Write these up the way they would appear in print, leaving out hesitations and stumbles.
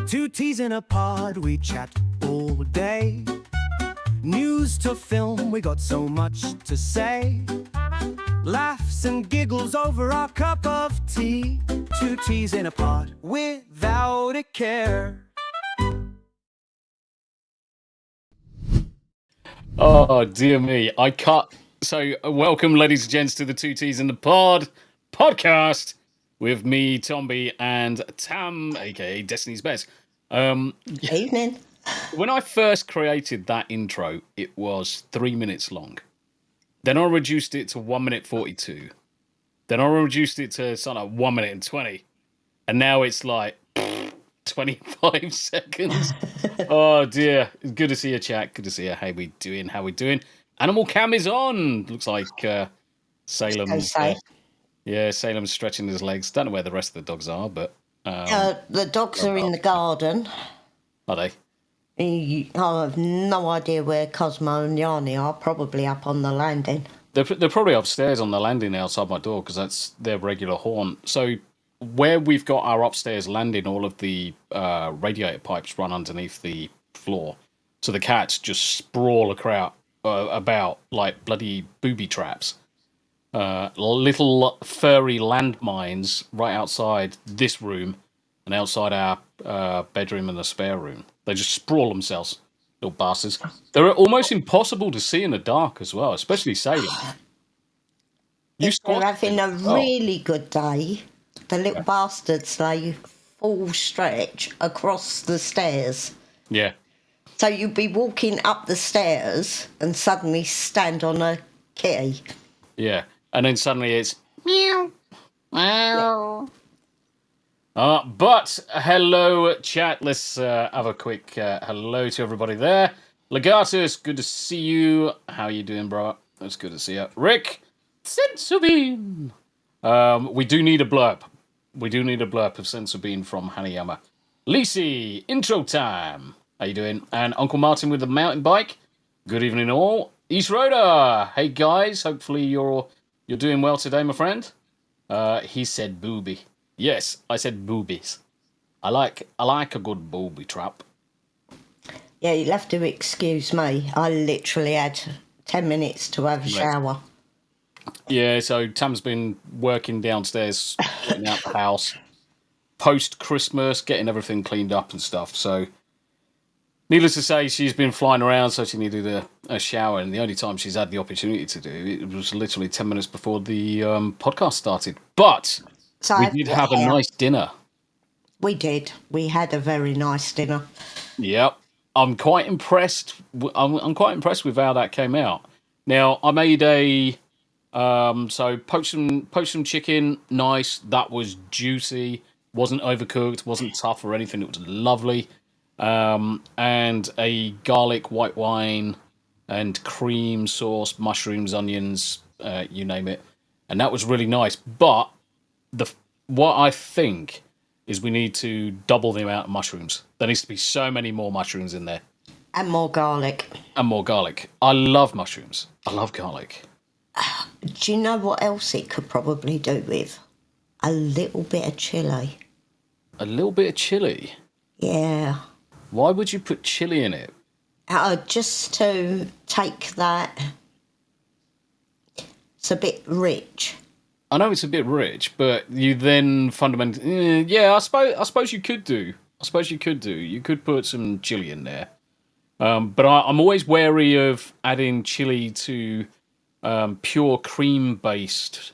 Two teas in a pod, we chat all day. News to film, we got so much to say. Laughs and giggles over our cup of tea. Two teas in a pod, without a care. Oh, dear me. I cut. So, welcome, ladies and gents, to the Two Teas in the Pod podcast with me, Tombi and Tam, aka Destiny's Best. Evening. When I first created that intro, it was 3 minutes long. Then I reduced it to 1 minute 42. Then I reduced it to something like 1 minute and 20. And now it's like 25 seconds. Oh dear. Good to see you, chat. Good to see you. How we doing? How we doing? Animal cam is on. Looks like Salem's Salem's stretching his legs. Don't know where the rest of the dogs are, but the dogs are in the garden. Are they? I have no idea where Cosmo and Yanni are. Probably up on the landing. They're probably upstairs on the landing outside my door because that's their regular haunt. So where we've got our upstairs landing, all of the radiator pipes run underneath the floor. So the cats just sprawl about like bloody booby traps. Little furry landmines right outside this room and outside our bedroom and the spare room. They just sprawl themselves, little bastards. They're almost impossible to see in the dark as well, especially Salem. If they're having a really good day, the little bastards lay full stretch across the stairs. Yeah. So you'd be walking up the stairs and suddenly stand on a kitty. Yeah. And then suddenly it's meow. Meow. But hello, chat. Let's have a quick hello to everybody there. Legatus, good to see you. How you doing, bro? It's good to see you. Rick, Sensobine. We do need a blurb. We do need a blurb of Sensobine from Hanayama. Lisi, intro time. How you doing? And Uncle Martin with the mountain bike. Good evening, all. East Rhoda. Hey guys. Hopefully you're doing well today, my friend. He said booby. Yes, I said boobies. I like a good booby trap. Yeah, you'll have to excuse me. I literally had 10 minutes to have a shower. Yeah, so Tam's been working downstairs, getting out the house, post-Christmas, getting everything cleaned up and stuff. So, needless to say, she's been flying around, so she needed a shower. And the only time she's had the opportunity to do it was literally 10 minutes before the podcast started. But so we did have a nice dinner. We did. We had a very nice dinner. Yep. I'm quite impressed. I'm quite impressed with how that came out. Now, I made a... So poached some chicken, nice. That was juicy. Wasn't overcooked. Wasn't tough or anything. It was lovely. And a garlic white wine and cream sauce, mushrooms, onions, you name it. And that was really nice. But what I think is we need to double the amount of mushrooms. There needs to be so many more mushrooms in there. And more garlic. And more garlic. I love mushrooms. I love garlic. Do you know what else it could probably do with? A little bit of chilli. A little bit of chilli? Yeah. Why would you put chilli in it? Just to take that... It's a bit rich. I know it's a bit rich, but you then fundamentally... yeah, I suppose you could do. You could put some chilli in there. But I'm always wary of adding chilli to... pure cream-based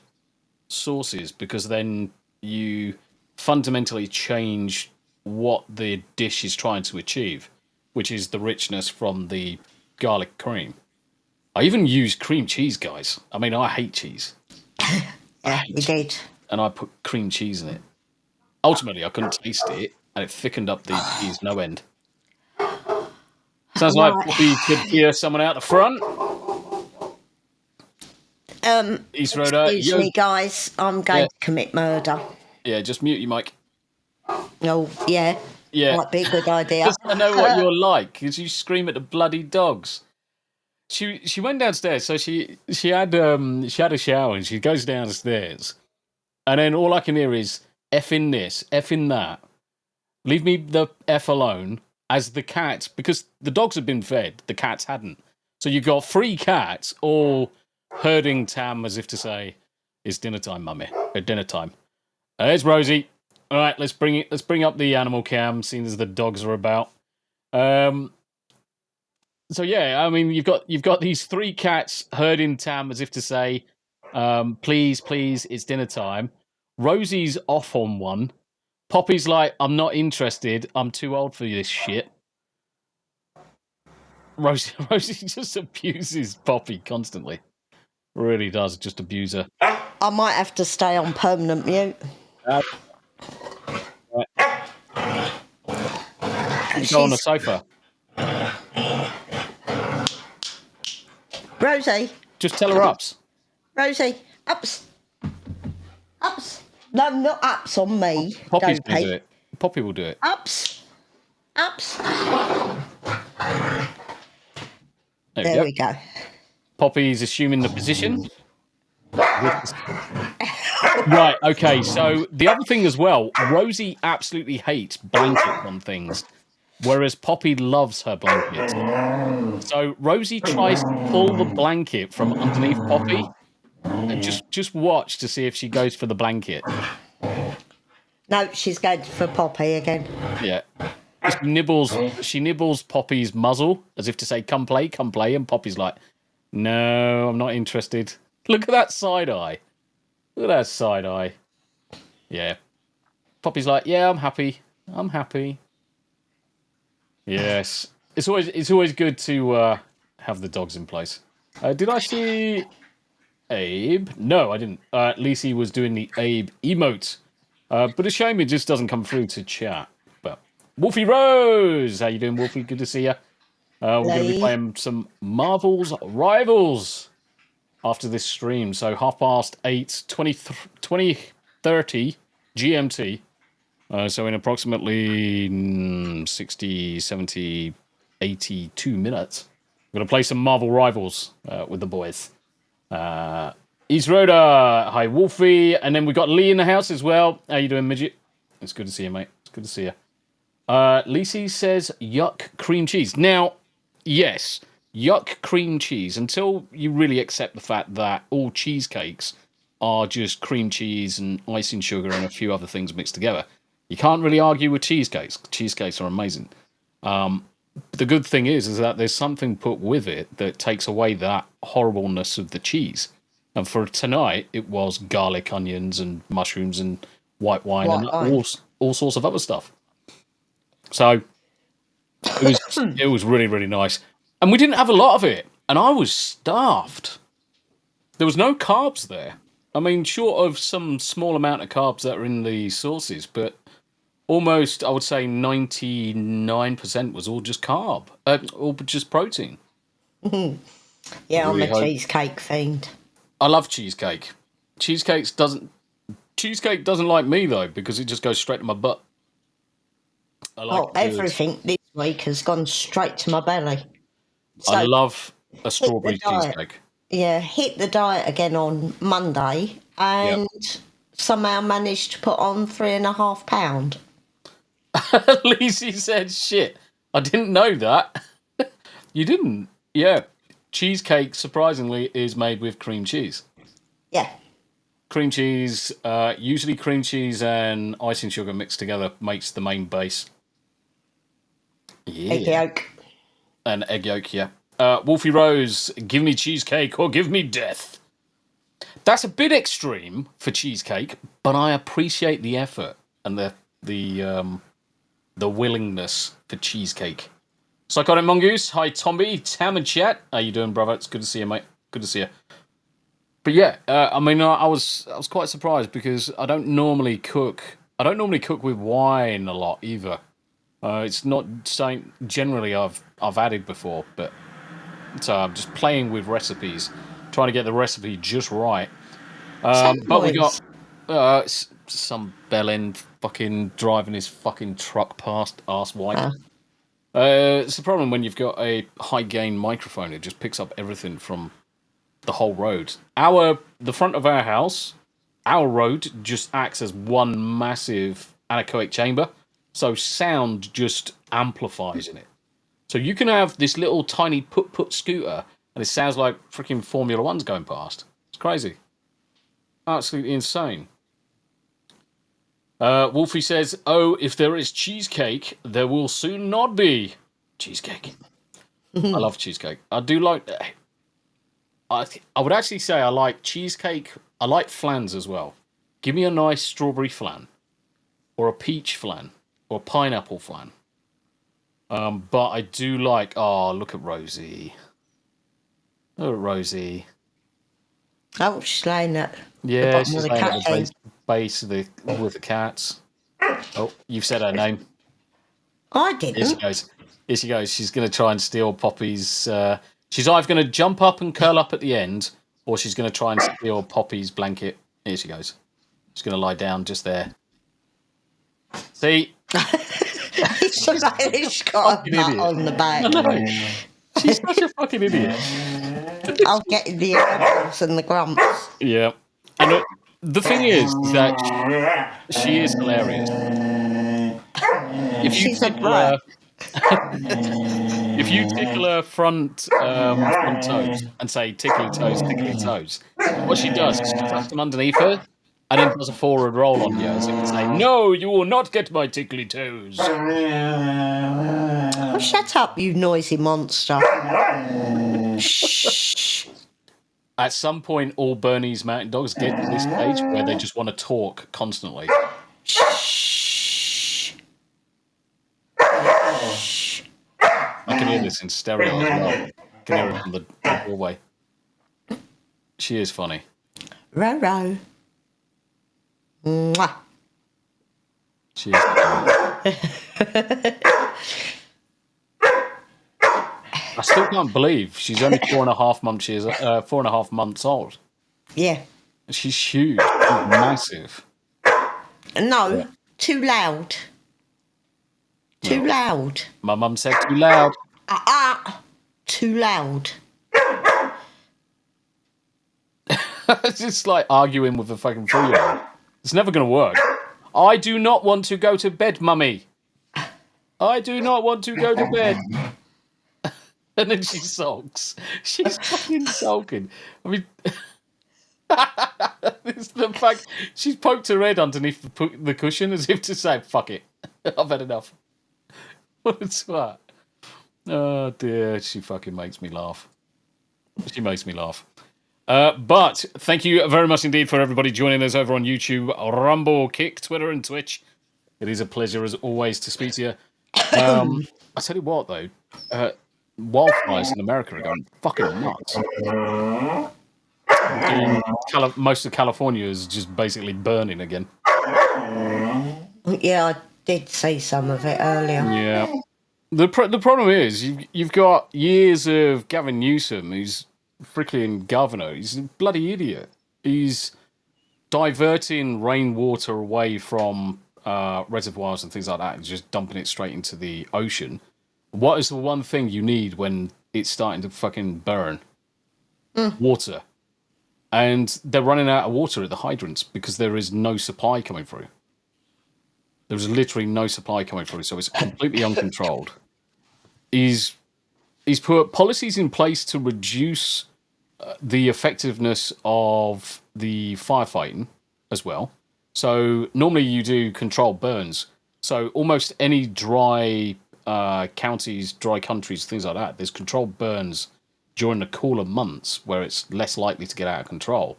sauces, because then you fundamentally change what the dish is trying to achieve, which is the richness from the garlic cream. I even use cream cheese, guys. I mean, I hate cheese. Yeah, you did. And I put cream cheese in it. Ultimately, I couldn't taste it, and it thickened up the cheese no end. Sounds like we could hear someone out the front. East Rhoda, excuse me, guys. I'm going to commit murder. Yeah, just mute your mic. Oh, yeah. Yeah. Might be a good idea. I know what you're like, because you scream at the bloody dogs. She went downstairs, so she had a shower, and she goes downstairs, and then all I can hear is effing this, effing that. Leave me the F alone. As the cat, because the dogs had been fed, the cats hadn't. So you've got 3 cats all herding Tam as if to say, "It's dinner time, mummy. It's dinner time." There's Rosie. All right, let's bring up the animal cam, seeing as the dogs are about. So yeah, I mean, you've got these 3 cats herding Tam as if to say, "Please, please, it's dinner time." Rosie's off on one. Poppy's like, "I'm not interested. I'm too old for this shit." Rosie just abuses Poppy constantly. Really does just abuse her. I might have to stay on permanent mute. Right. Go on the sofa. Rosie. Just tell her ups. Rosie, ups. Ups. No, not ups on me. Poppy's going to do it. Poppy will do it. Ups. Ups. There we go. Poppy's assuming the position. Right, okay, so the other thing as well, Rosie absolutely hates blankets on things, whereas Poppy loves her blankets. So Rosie tries to pull the blanket from underneath Poppy, and just watch to see if she goes for the blanket. No, she's going for Poppy again. Yeah. She nibbles Poppy's muzzle, as if to say, come play, and Poppy's like, "No, I'm not interested." Look at that side eye. Look at that side eye. Yeah. Poppy's like, "Yeah, I'm happy. Yes. It's always good to have the dogs in place. Did I see Abe? No, I didn't. Lacey was doing the Abe emote. But a shame it just doesn't come through to chat. But Wolfie Rose! How you doing, Wolfie? Good to see you. We're going to be playing some Marvel's Rivals after this stream. So 8:30, 20:30 GMT. So in approximately 60, 70, 82 minutes, we're going to play some Marvel Rivals with the boys. East Rhoda, hi Wolfie, and then we got Lee in the house as well. How you doing, midget? It's good to see you, mate. It's good to see you. Lacey says yuck cream cheese. Now, yes, yuck cream cheese. Until you really accept the fact that all cheesecakes are just cream cheese and icing sugar and a few other things mixed together, you can't really argue with cheesecakes. Cheesecakes are amazing. The good thing is that there's something put with it that takes away that horribleness of the cheese. And for tonight, it was garlic, onions, and mushrooms, and white wine, and all sorts of other stuff. So it was really, really nice. And we didn't have a lot of it, and I was starved. There was no carbs there. I mean, short of some small amount of carbs that are in the sauces, but almost, I would say, 99% was all just carb, all just protein. Yeah, I'm a cheesecake fiend. I love cheesecake. Cheesecake doesn't like me though, because it just goes straight to my butt. Everything this week has gone straight to my belly. So I love a strawberry cheesecake. Yeah, hit the diet again on Monday and somehow managed to put on 3.5 pounds. Lacey said, "Shit, I didn't know that." You didn't? Yeah. Cheesecake, surprisingly, is made with cream cheese. Yeah. Cream cheese, usually cream cheese and icing sugar mixed together makes the main base. Yeah. Egg yolk. And egg yolk, yeah. Wolfie Rose, give me cheesecake or give me death. That's a bit extreme for cheesecake, but I appreciate the effort and the willingness for cheesecake. Psychotic Mongoose, hi Tombi, Tam and chat. How you doing, brother? It's good to see you, mate. Good to see you. But yeah, I mean, I was quite surprised because I don't normally cook with wine a lot either. It's not something generally I've added before, but so I'm just playing with recipes, trying to get the recipe just right. But we got some bellend fucking driving his fucking truck past, arse white. It's the problem when you've got a high gain microphone. It just picks up everything from the whole road. The front of our house, our road just acts as one massive anechoic chamber. so sound just amplifies in it. So you can have this little tiny put scooter, and it sounds like freaking Formula One's going past. It's crazy. Absolutely insane. Wolfie says, "Oh, if there is cheesecake, there will soon not be cheesecake." I love cheesecake. I do like. I would actually say I like cheesecake. I like flans as well. Give me a nice strawberry flan, or a peach flan, or a pineapple flan. But I do like. Oh, look at Rosie. Look at Rosie. Oh, she's laying at Yeah, the bottom she's of the laying cat at the base of with the cats. Oh, you've said her name. I Here she didn't. goes. Here she goes. She's going to try and steal Poppy's. She's either going to jump up and curl up at the end, or she's going to try and steal Poppy's blanket. Here she goes. She's going to lie down just there. See? It's like she's got a Fucking butt idiot. on the back. No, she's such a fucking idiot. I'll get the elbows and the grumps. Yeah. And the thing is that she is hilarious. If you She's a tickle her, if you tickle her front toes and say tickly toes, what she does is she tucks them underneath her and then does a forward roll on you as if to say, "No, you will not get my tickly toes." Oh, shut up, you noisy monster. Shh. At some point, all Bernese mountain dogs get to this stage where they just want to talk constantly. Shh. I can hear this in stereo as well. I can hear it from the doorway. She is funny. Row. Mwah. She is funny. I still can't believe she's only 4.5 months old. Yeah. She's huge. She's massive. No, Yeah. too loud. Too loud. My mum said too loud. Too loud. It's just like arguing with a fucking 3-year-old. It's never going to work. I do not want to go to bed, mummy. I do not want to go to bed. And then she sulks. She's fucking sulking. I mean, it's the fact she's poked her head underneath the cushion as if to say, "Fuck it, I've had enough." What a twat. Oh dear, she fucking makes me laugh. She makes me laugh. But thank you very much indeed for everybody joining us over on YouTube, Rumble, Kick, Twitter, and Twitch. It is a pleasure as always to speak to you. I tell you what though, wildfires in America are going fucking nuts. Most of California is just basically burning again. Yeah, I did see some of it earlier. Yeah. The problem is you've got years of Gavin Newsom, who's freaking governor. He's a bloody idiot. He's diverting rainwater away from reservoirs and things like that and just dumping it straight into the ocean. What is the one thing you need when it's starting to fucking burn? Water. And they're running out of water at the hydrants because there is no supply coming through. There's literally no supply coming through, so it's completely uncontrolled. He's put policies in place to reduce the effectiveness of the firefighting as well. So normally you do controlled burns. So almost any dry counties, dry countries, things like that, there's controlled burns during the cooler months where it's less likely to get out of control.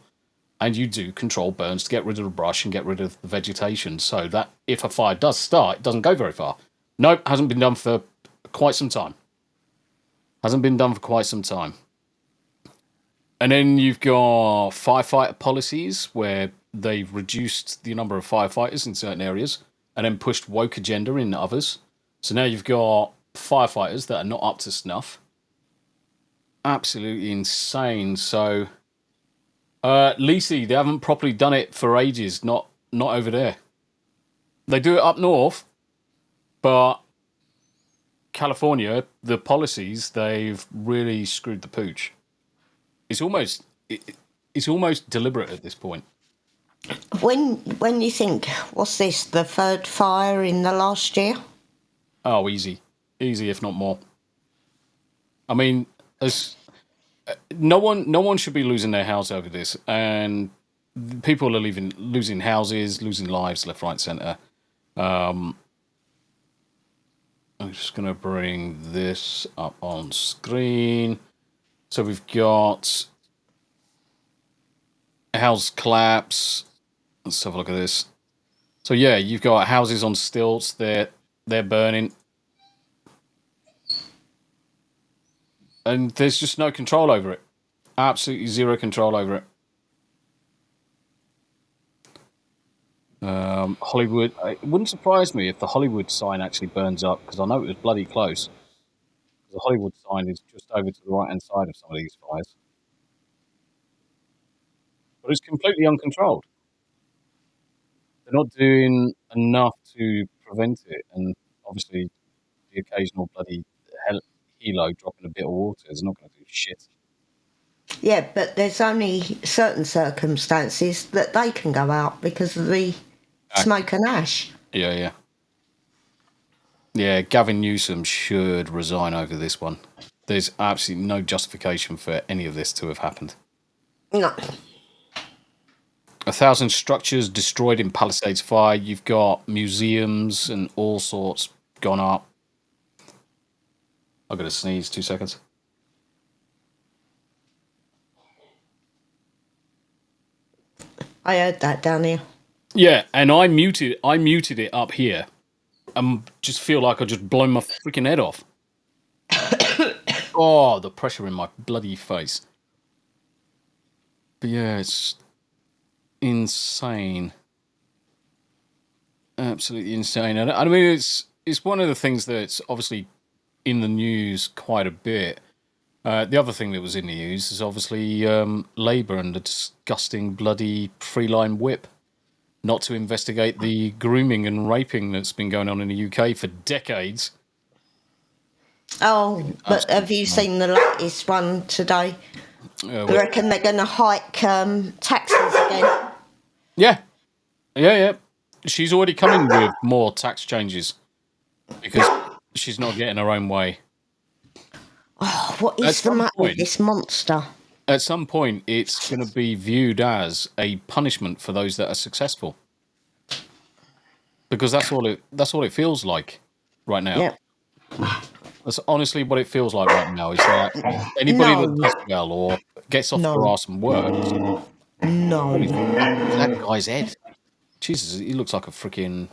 And you do controlled burns to get rid of the brush and get rid of the vegetation so that if a fire does start, it doesn't go very far. Nope, hasn't been done for quite some time. Hasn't been done for quite some time. And then you've got firefighter policies where they've reduced the number of firefighters in certain areas and then pushed woke agenda in others. So now you've got firefighters that are not up to snuff. Absolutely insane. So, Lisi, they haven't properly done it for ages. Not over there. They do it up north, but California, the policies, they've really screwed the pooch. It's almost deliberate at this point. When you think, what's this, the third fire in the last year? Oh, easy, if not more. I mean, no one should be losing their house over this, and people are losing houses, losing lives left, right, centre. I'm just going to bring this up on screen. So we've got a house collapse. Let's have a look at this. So yeah, you've got houses on stilts. They're burning, and there's just no control over it. Absolutely zero control over it. Hollywood. It wouldn't surprise me if the Hollywood sign actually burns up, because I know it was bloody close. The Hollywood sign is just over to the right-hand side of some of these fires. But it's completely uncontrolled. They're not doing enough to prevent it, and obviously the occasional bloody helo dropping a bit of water is not going to do shit. Yeah, but there's only certain circumstances that they can go out because of the smoke and ash. Yeah. Yeah, Gavin Newsom should resign over this one. There's absolutely no justification for any of this to have happened. No. 1,000 structures destroyed in Palisades fire. You've got museums and all sorts gone up. I've got to sneeze. 2 seconds. I heard that down here. Yeah, and I muted it up here. Just feel like I just blown my freaking head off. Oh, the pressure in my bloody face. But yeah, it's insane. Absolutely insane. And I mean, it's one of the things that's obviously in the news quite a bit. The other thing that was in the news is obviously Labour and the disgusting bloody free-line whip not to investigate the grooming and raping that's been going on in the UK for decades. Oh, but have you seen the latest one today? I reckon they're going to hike taxes again. Yeah. She's already coming with more tax changes because she's not getting her own way. Oh, what is the matter with this monster? At some point, it's going to be viewed as a punishment for those that are successful, because that's all it feels like right now. Yeah. That's honestly what it feels like right now. Is that anybody that does well or gets off their arse and works? No. That guy's head. Jesus, he looks like a freaking.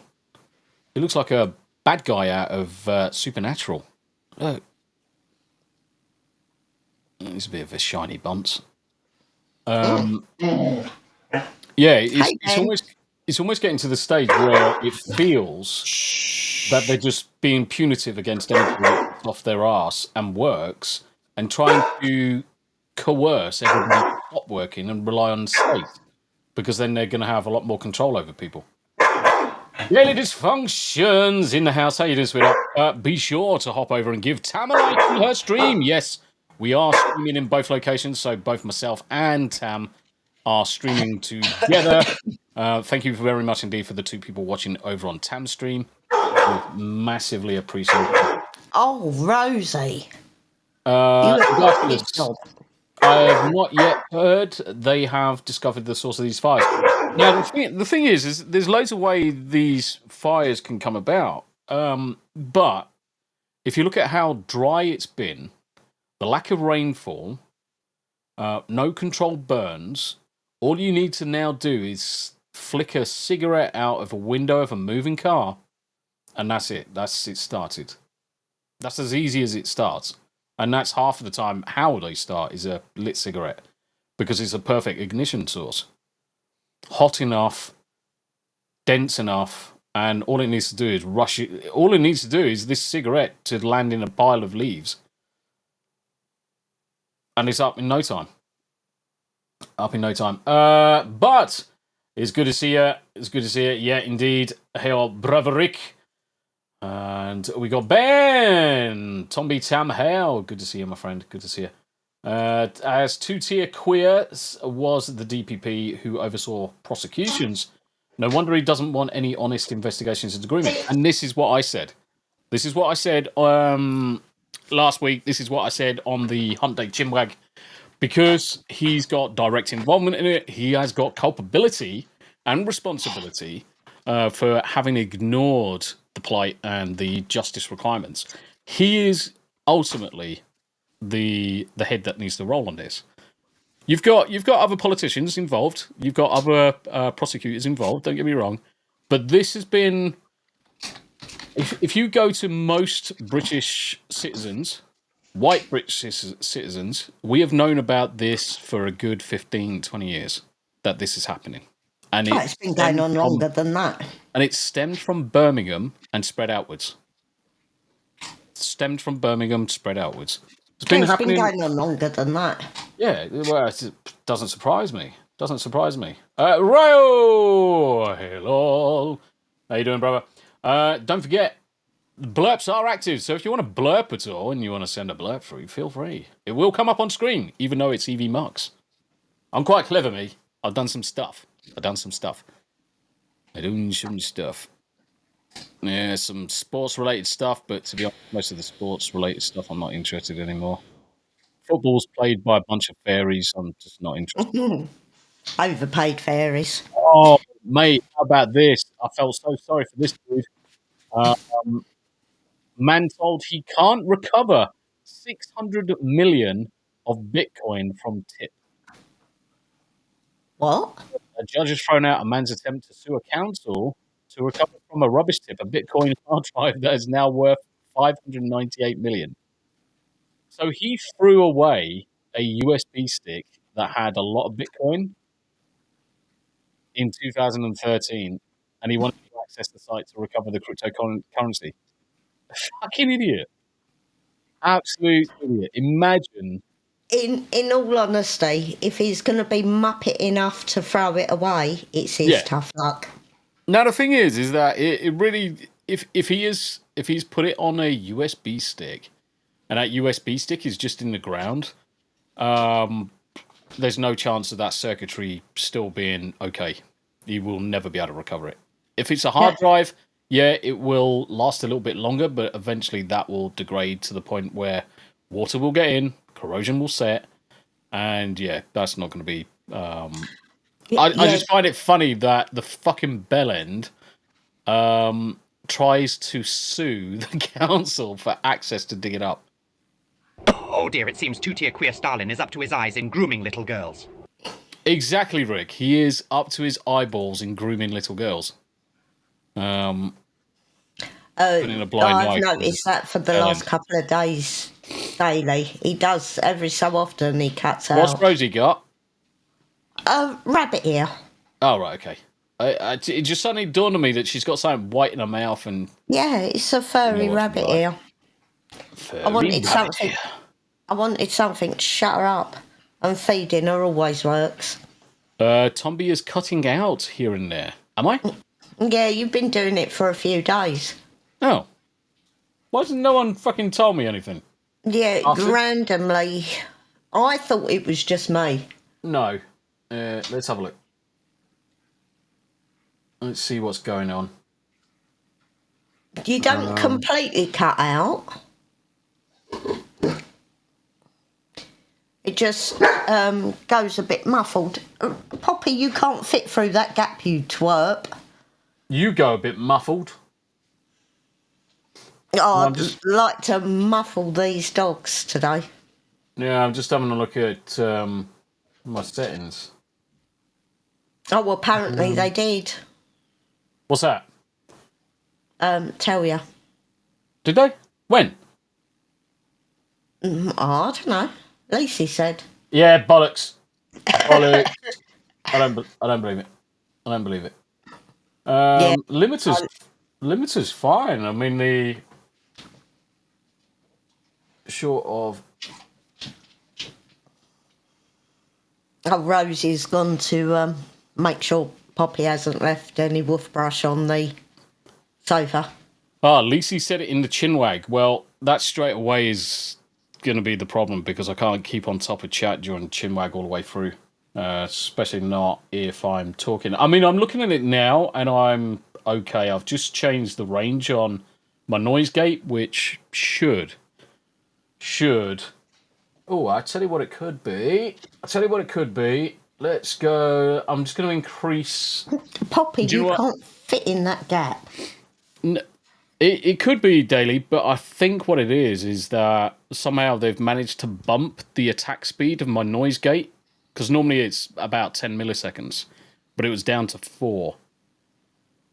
He looks like a bad guy out of Supernatural. Look. He's a bit of a shiny bunce. Yeah, it's almost getting to the stage where it feels that they're just being punitive against anybody that's off their arse and works, and trying to coerce everybody to stop working and rely on the state, because then they're going to have a lot more control over people. Daily dysfunctions in the house. How you doing, sweetheart? Be sure to hop over and give Tam a like to her stream. Yes. We are streaming in both locations, so both myself and Tam are streaming together. Thank you very much indeed for the 2 people watching over on Tam's stream. Massively appreciate it. Oh, Rosie. I have not yet heard they have discovered the source of these fires. Now, the thing is there's loads of ways these fires can come about. But if you look at how dry it's been, the lack of rainfall, no controlled burns, all you need to now do is flick a cigarette out of a window of a moving car, and that's it. That's it started. That's as easy as it starts. And that's half of the time how they start is a lit cigarette, because it's a perfect ignition source. Hot enough, dense enough, and all it needs to do is rush it. All it needs to do is this cigarette to land in a pile of leaves. And it's up in no time. But it's good to see you. It's good to see you. Yeah, indeed. Hail, brother Rick. And we got Ben. Tombi Tam, hail. Good to see you, my friend. Good to see you. As two-tier queer was the DPP who oversaw prosecutions. No wonder he doesn't want any honest investigations into grooming. And this is what I said. This is what I said last week. This is what I said on the Hunt Day Chinwag. Because he's got direct involvement in it, he has got culpability and responsibility for having ignored the plight and the justice requirements. He is ultimately the head that needs to roll on this. You've got other politicians involved. You've got other prosecutors involved. Don't get me wrong, but this has been. If you go to most British citizens, white British citizens, we have known about this for a good 15, 20 years that this is happening, and it's been going on longer than that. And it stemmed from Birmingham and spread outwards. It's been going on longer than that. Yeah, well, it doesn't surprise me. Ryo! Hello. How you doing, brother? Don't forget, blurps are active, so if you want to blurp at all and you want to send a blurp through, feel free. It will come up on screen, even though it's EV Marks. I'm quite clever, me. I've done some stuff. Yeah, some sports-related stuff, but to be honest, most of the sports-related stuff I'm not interested in anymore. Football's played by a bunch of fairies. I'm just not interested. Overpaid fairies. Oh, mate, how about this? I felt so sorry for this dude. Man told he can't recover 600 million of Bitcoin from tip. What? A judge has thrown out a man's attempt to sue a council to recover from a rubbish tip a Bitcoin hard drive that is now worth 598 million. So he threw away a USB stick that had a lot of Bitcoin in 2013, and he wanted to access the site to recover the cryptocurrency. Fucking idiot. Absolute idiot. Imagine. In all honesty, if he's going to be muppet enough to throw it away, it's his tough luck. Now the thing is that it really, if he's put it on a USB stick, and that USB stick is just in the ground, there's no chance of that circuitry still being okay. You will never be able to recover it. If it's a hard drive, it will last a little bit longer, but eventually that will degrade to the point where water will get in, corrosion will set, and that's not going to be. I just find it funny that the fucking bell end tries to sue the council for access to dig it up. Oh dear, it seems two-tier queer Stalin is up to his eyes in grooming little girls. Exactly, Rick. He is up to his eyeballs in grooming little girls. I've noticed that for the last couple of days daily. He does every so often. He cuts out. What's Rosie got? A rabbit ear. Oh, right, okay. It just suddenly dawned on me that she's got something white in her mouth and... Yeah, it's a furry rabbit ear. I wanted something to shut her up, and feeding her always works. Tombi is cutting out here and there. Am I? Yeah, you've been doing it for a few days. Oh. Why hasn't no one fucking told me anything? Yeah, randomly. I thought it was just me. No. Let's have a look. Let's see what's going on. You don't completely cut out. It just goes a bit muffled. Poppy, you can't fit through that gap, you twerp. You go a bit muffled. Oh, I'd like to muffle these dogs today. Yeah, I'm just having a look at my settings. Oh, well, apparently they did. What's that? Tell ya. Did they? When? I don't know. Lacey said. Yeah, bollocks. Bollocks. I don't believe it. I don't believe it. Limiter's fine. I mean, the short of. Oh, Rosie's gone to make sure Poppy hasn't left any wolf brush on the sofa. Ah, Lacey said it in the chinwag. Well, that straight away is going to be the problem because I can't keep on top of chat during chinwag all the way through. Especially not if I'm talking. I mean, I'm looking at it now and I'm okay. I've just changed the range on my noise gate, which should. Oh, I tell you what it could be. Let's go. I'm just going to increase. Poppy, you can't fit in that gap. It could be daily, but I think what it is that somehow they've managed to bump the attack speed of my noise gate. Because normally it's about 10 milliseconds, but it was down to 4,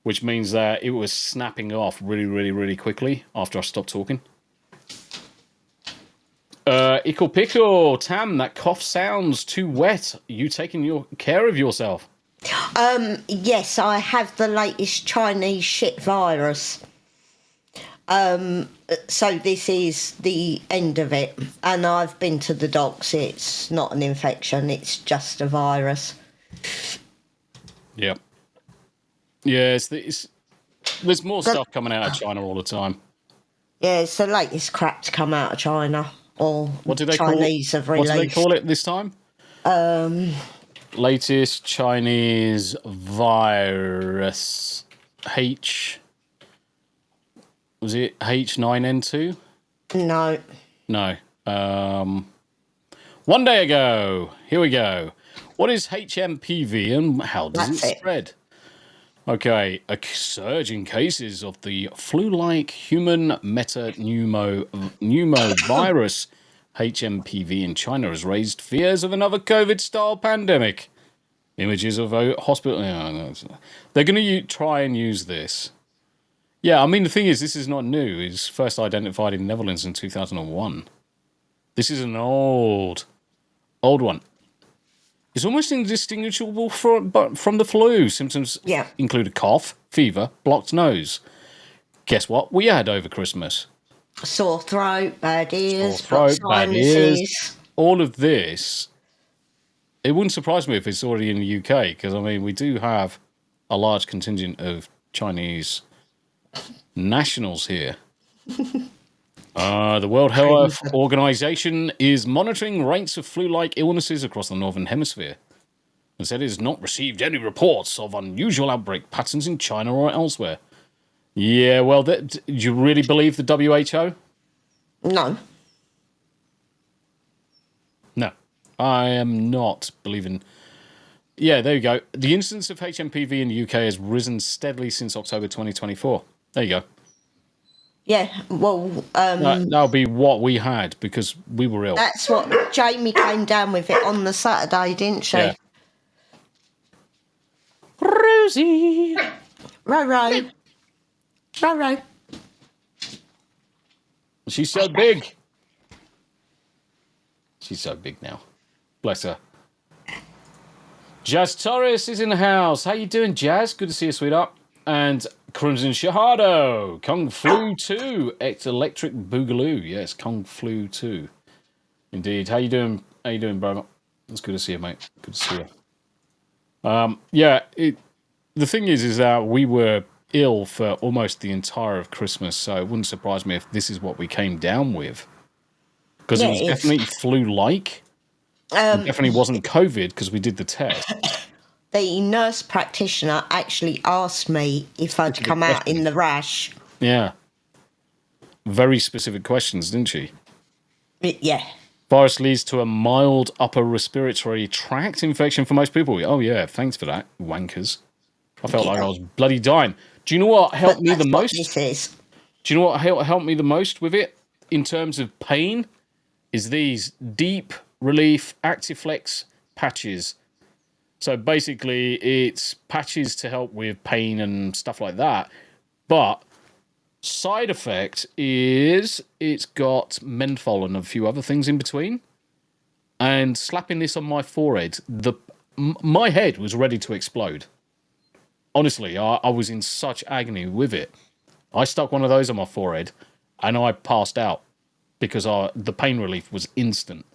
which means that it was snapping off really, really, really quickly after I stopped talking. Ickle Pickle, Tam, that cough sounds too wet. Are you taking care of yourself? Yes, I have the latest Chinese shit virus. So this is the end of it, and I've been to the docs. It's not an infection, it's just a virus. Yep. Yeah, there's more stuff coming out of China all the time. Yeah, it's the latest crap to come out of China, or what do they Chinese have released. What do they call it this time? Latest Chinese virus. Was it H9N2? No. 1 day ago. Here we go. What is HMPV and how does it spread? Okay, a surge in cases of the flu-like human metapneumovirus HMPV in China has raised fears of another COVID-style pandemic. Images of a hospital. They're going to try and use this. Yeah, I mean, the thing is, this is not new. It's first identified in Netherlands in 2001. This is an old one. It's almost indistinguishable from the flu. Symptoms include a cough, fever, blocked nose. Guess what we had over Christmas? Sore throat, bad ears, bad ears. All of this. It wouldn't surprise me if it's already in the UK, because, I mean, we do have a large contingent of Chinese nationals here. The World Health Organization is monitoring rates of flu-like illnesses across the Northern Hemisphere and said it has not received any reports of unusual outbreak patterns in China or elsewhere. Yeah, well, do you really believe the WHO? No. No, I am not believing. Yeah, there you go. The incidence of HMPV in the UK has risen steadily since October 2024. There you go. Yeah, well... that'll be what we had, because we were ill. That's what Jamie came down with it on the Saturday, didn't she? Yeah. Rosie! Roro. She's so big. She's so big now. Bless her. Jazz Torres is in the house. How you doing, Jazz? Good to see you, sweetheart. And Crimson Shahado, Kung Flu 2, Electric Boogaloo. Yes, Kung Flu 2. Indeed. How you doing, bro? It's good to see you, mate. Good to see you. The thing is that we were ill for almost the entire of Christmas, so it wouldn't surprise me if this is what we came down with. Because it was definitely flu-like. It definitely wasn't COVID because we did the test. The nurse practitioner actually asked me if I'd come out in the rash. Yeah. Very specific questions, didn't she? Yeah. Virus leads to a mild upper respiratory tract infection for most people. Oh, yeah, thanks for that, wankers. I felt like I was bloody dying. Do you know what helped me the most? Do you know what helped me the most with it in terms of pain? Is these deep relief Actiflex patches. So basically, it's patches to help with pain and stuff like that. But side effect is it's got menthol and a few other things in between. And slapping this on my forehead, my head was ready to explode. Honestly, I was in such agony with it. I stuck one of those on my forehead and I passed out because the pain relief was instant.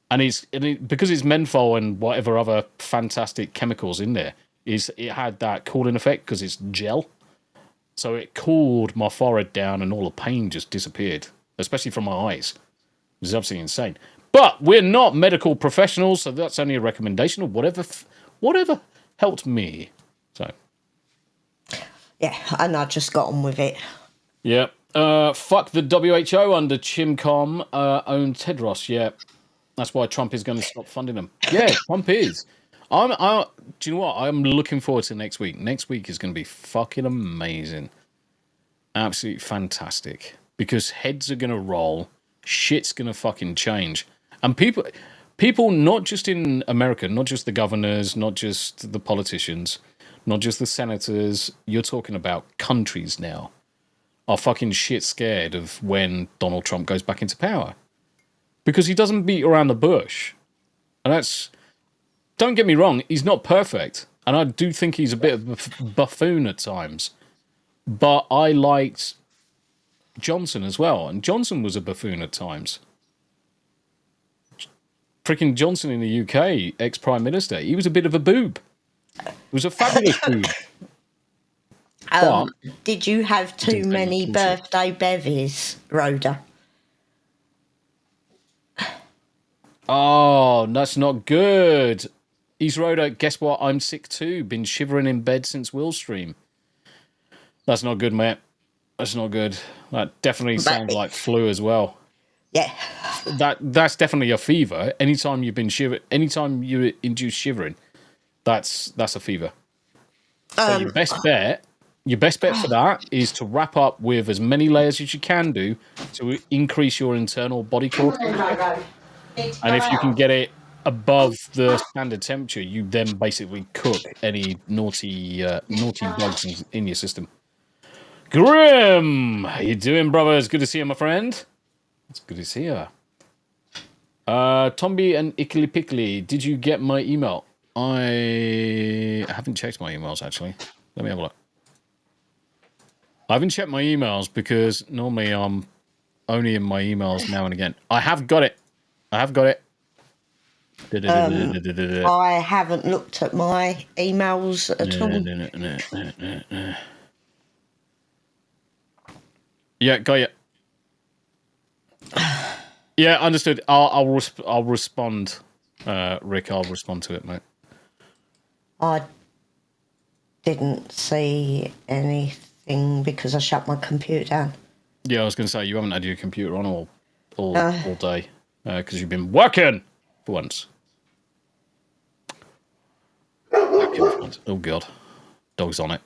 And because it's menthol and whatever other fantastic chemicals in there, it had that cooling effect because it's gel. So it cooled my forehead down and all the pain just disappeared, especially from my eyes. It's absolutely insane. But we're not medical professionals, so that's only a recommendation or whatever helped me. So. Yeah, and I just got on with it. Yeah. Fuck the WHO under Chimcom owned Tedros. Yeah. That's why Trump is going to stop funding them. Yeah, Trump is. Do you know what? I'm looking forward to next week. Next week is going to be fucking amazing. Absolutely fantastic. Because heads are going to roll. Shit's going to fucking change. And people, not just in America, not just the governors, not just the politicians, not just the senators, you're talking about countries now, are fucking shit scared of when Donald Trump goes back into power. Because he doesn't beat around the bush. And that's... Don't get me wrong, he's not perfect. And I do think he's a bit of a buffoon at times. But I liked Johnson as well. And Johnson was a buffoon at times. Freaking Johnson in the UK, ex-Prime Minister, he was a bit of a boob. He was a fabulous boob. Did you have too many birthday bevies, Rhoda? Oh, that's not good. He's Rhoda, guess what? I'm sick too. Been shivering in bed since Will's stream. That's not good, mate. That's not good. That definitely sounds like flu as well. Yeah. That's definitely a fever. Anytime you induce shivering, that's a fever. So your best bet for that is to wrap up with as many layers as you can do to increase your internal body core. And if you can get it above the standard temperature, you then basically cook any naughty bugs in your system. Grim, how you doing, brothers? Good to see you, my friend. It's good to see you. Tombi and Ickly Pickly, did you get my email? I haven't checked my emails, actually. Let me have a look. I haven't checked my emails because normally I'm only in my emails now and again. I have got it. I haven't looked at my emails at all. Yeah, got you. Yeah, understood. I'll respond, Rick. I'll respond to it, mate. I didn't see anything because I shut my computer down. Yeah, I was going to say you haven't had your computer on all day because you've been working for once. Oh god, dog's on it.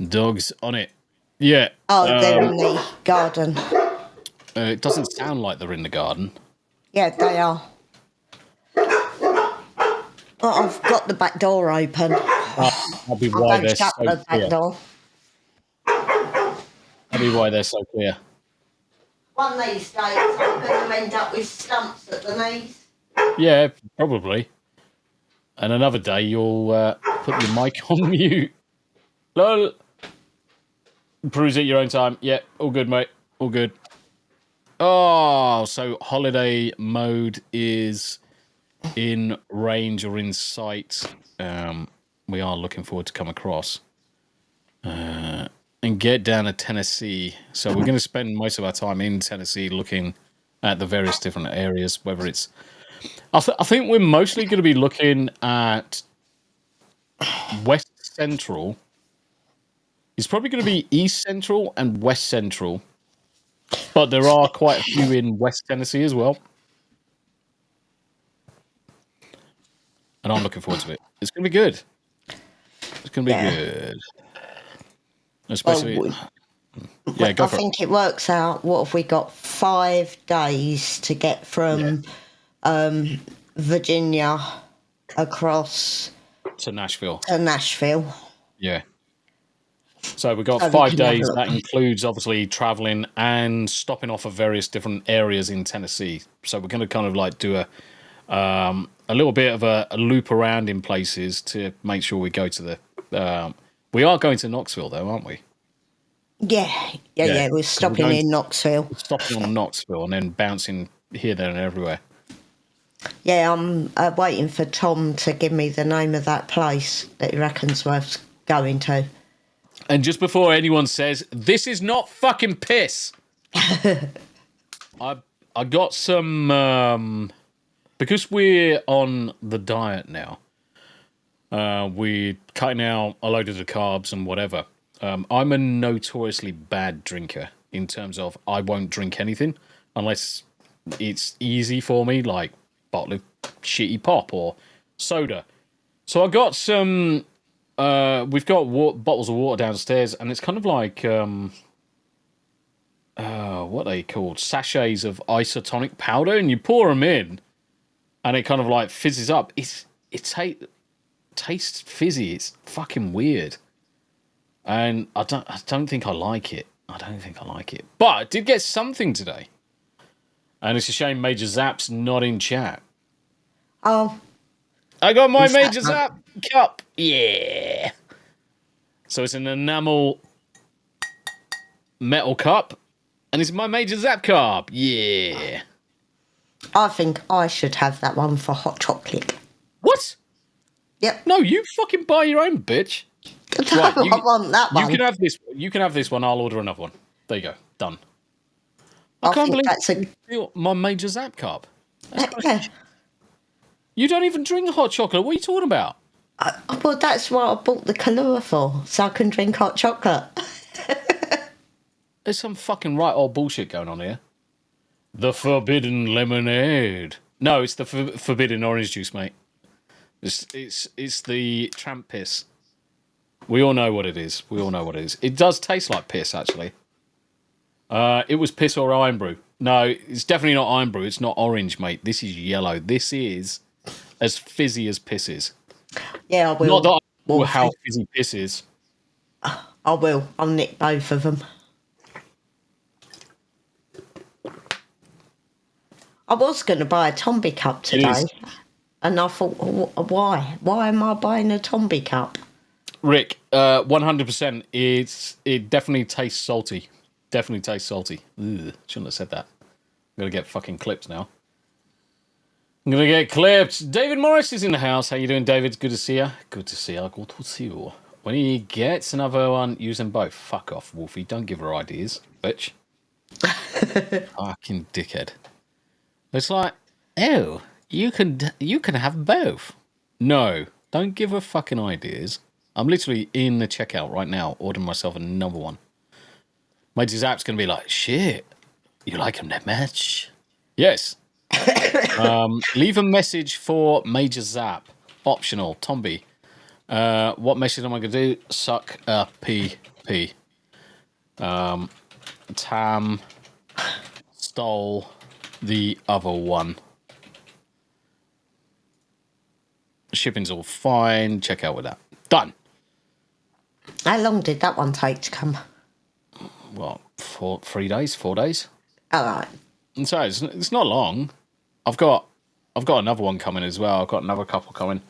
Dog's on it. Yeah. Oh, they're in the garden. It doesn't sound like they're in the garden. Yeah, they are. Oh, I've got the back door open. That'll be why they're so clear. That'll be why they're so clear. One of these days, I'm going to end up with stumps at the knees. Yeah, probably. And another day, you'll put your mic on mute. Lol. Peruse at your own time. Yeah, all good, mate. All good. Oh, so holiday mode is in range or in sight. We are looking forward to come across and get down to Tennessee. So we're going to spend most of our time in Tennessee looking at the various different areas, whether it's... I think we're mostly going to be looking at West Central. It's probably going to be East Central and West Central. But there are quite a few in West Tennessee as well. And I'm looking forward to it. It's going to be good. It's going to be good. Especially... yeah, go for it. I think it works out, what have we got? 5 days to get from Virginia across... to Nashville. Yeah. So we've got 5 days. That includes obviously traveling and stopping off at various different areas in Tennessee. So we're going to kind of like do a little bit of a loop around in places to make sure we go to the... we are going to Knoxville though, aren't we? Yeah. We're stopping in Knoxville. Stopping on Knoxville and then bouncing here, there and everywhere. Yeah, I'm waiting for Tom to give me the name of that place that he reckons worth going to. And just before anyone says, this is not fucking piss. I got some because we're on the diet now. We're cutting out a load of the carbs and whatever. I'm a notoriously bad drinker in terms of I won't drink anything unless it's easy for me, like bottle of shitty pop or soda. So I got some. We've got bottles of water downstairs, and it's kind of like what are they called? Sachets of isotonic powder, and you pour them in, and it kind of like fizzes up. It tastes fizzy. It's fucking weird, and I don't think I like it. But I did get something today, and it's a shame Major Zap's not in chat. Oh. I got my Major Zap cup. Yeah. So it's an enamel metal cup, and it's my Major Zap cup. Yeah. I think I should have that one for hot chocolate. What? Yep. No, you fucking buy your own, bitch. No, Right, I want that one. You can have this. You can have this one. I'll order another one. There you go. Done. I can't think believe that's my Major Zap cup. yeah. You don't even drink hot chocolate. What are you talking about? Well, that's what I bought the Kahlua for, so I can drink hot chocolate. There's some fucking right old bullshit going on here. The forbidden lemonade. No, it's the forbidden orange juice, mate. It's the tramp piss. We all know what it is. It does taste like piss, actually. It was piss or iron brew. No, it's definitely not iron brew. It's not orange, mate. This is yellow. This is as fizzy as piss is. Yeah, I will. Not that I know how fizzy piss is. I will. I'll nick both of them. I was going to buy a Tombi cup today, and I thought, why? Why am I buying a Tombi cup? Rick, 100%. It definitely tastes salty. Ugh, shouldn't have said that. I'm going to get fucking clipped now. David Morris is in the house. How you doing, David? Good to see you. Good to see you. When he gets another one, use them both. Fuck off, Wolfie. Don't give her ideas, bitch. Fucking dickhead. It's like, oh, you can have both. No, don't give her fucking ideas. I'm literally in the checkout right now, ordering myself another one. Major Zap's going to be like, shit, you like him that much? Yes. Leave a message for Major Zap. Optional. Tombi. What message am I going to do? Suck a pee. Tam stole the other one. Shipping's all fine. Check out with that. Done. How long did that one take to come? What, 4 days? All right. And so it's not long. I've got another one coming as well. I've got another couple coming.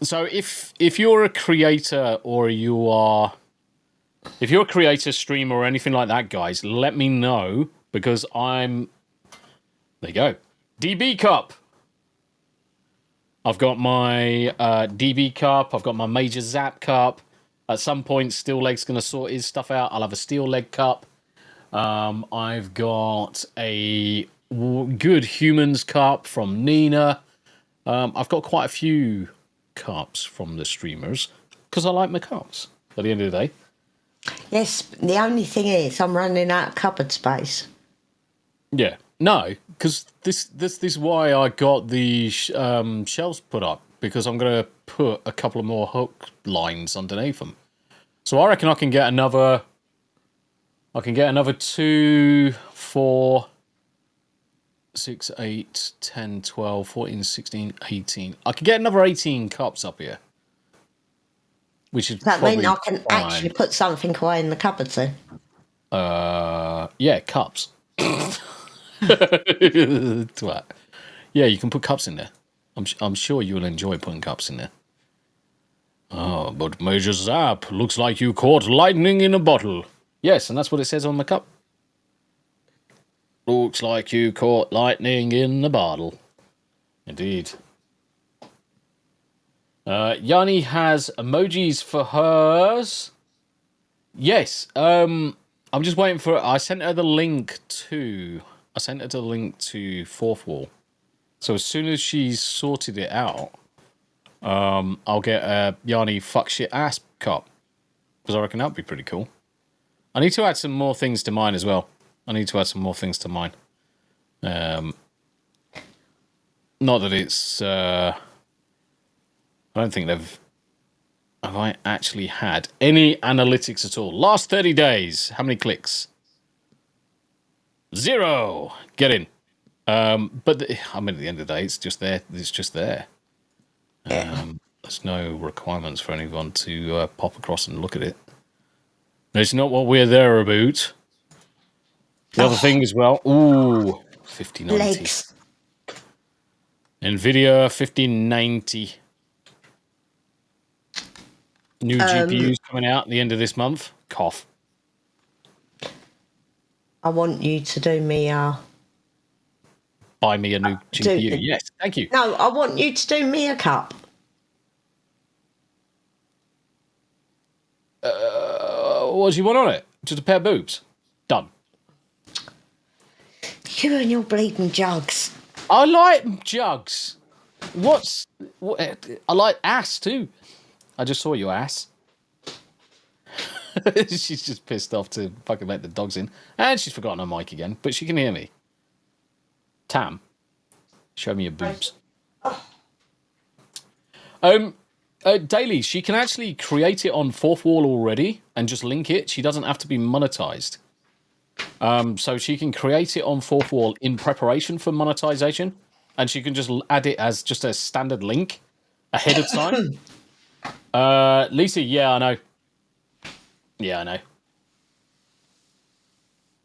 So if you're a creator or if you're a creator, streamer, or anything like that, guys, let me know because there you go. DB Cup. I've got my DB Cup. I've got my Major Zap Cup. At some point, Steel Leg's going to sort his stuff out. I'll have a Steel Leg Cup. I've got a Good Humans Cup from Nina. I've got quite a few cups from the streamers because I like my cups at the end of the day. Yes, the only thing is I'm running out of cupboard space. Yeah. No, because this is why I got the shelves put up, because I'm going to put a couple of more hook lines underneath them. So I reckon I can get another 2, 4, 6, 8, 10, 12, 14, 16, 18. I could get another 18 cups up here. Which is That probably means I can fine. actually put something away in the cupboards then. Yeah, cups. Twat. Yeah, you can put cups in there. I'm sure you'll enjoy putting cups in there. Oh, but Major Zap, looks like you caught lightning in a bottle. Yes, and that's what it says on the cup. Looks like you caught lightning in a bottle. Indeed. Yanni has emojis for hers. Yes, I'm just waiting for it. I sent her the link to I sent her the link to Fourth Wall. So as soon as she's sorted it out, I'll get a Yanni fuck shit ass cup. Because I reckon that'd be pretty cool. I need to add some more things to mine as well. Not that it's... I don't think they've... Have I actually had any analytics at all? Last 30 days. How many clicks? 0. Get in. But at the end of the day, it's just there. There's no requirements for anyone to pop across and look at it. It's not what we're there about. The other thing as well. Ooh, 5090. Legs. NVIDIA 5090. New GPUs coming out at the end of this month. Cough. I want you to do me Buy me a new GPU. Yes, thank you. No, I want you to do me a cup. What do you want on it? Just a pair of boobs. Done. You and your bleeding jugs. I like jugs. I like ass too. I just saw your ass. She's just pissed off to fucking let the dogs in. And she's forgotten her mic again, but she can hear me. Tam, show me your boobs. Daily, she can actually create it on Fourth Wall already and just link it. She doesn't have to be monetized. So she can create it on Fourth Wall in preparation for monetization, and she can just add it as just a standard link ahead of time. Lisa, yeah, I know.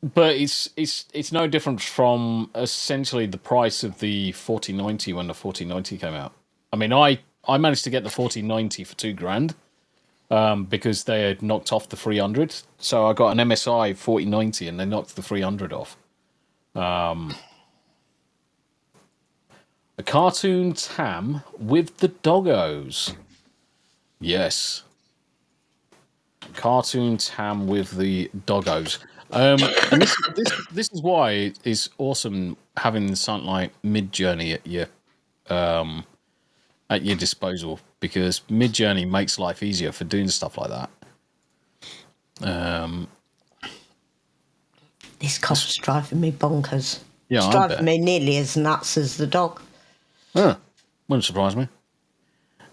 But it's no different from essentially the price of the 4090 when the 4090 came out. I mean, I managed to get the 4090 for $2,000 because they had knocked off the 300. So I got an MSI 4090 and they knocked the 300 off. A cartoon Tam with the doggos. Yes. Cartoon Tam with the doggos. And this is why it's awesome having something like Midjourney at your disposal, because Midjourney makes life easier for doing stuff like that. This cop's driving me bonkers. Yeah, it's driving me nearly as nuts as the dog. Huh. Wouldn't surprise me.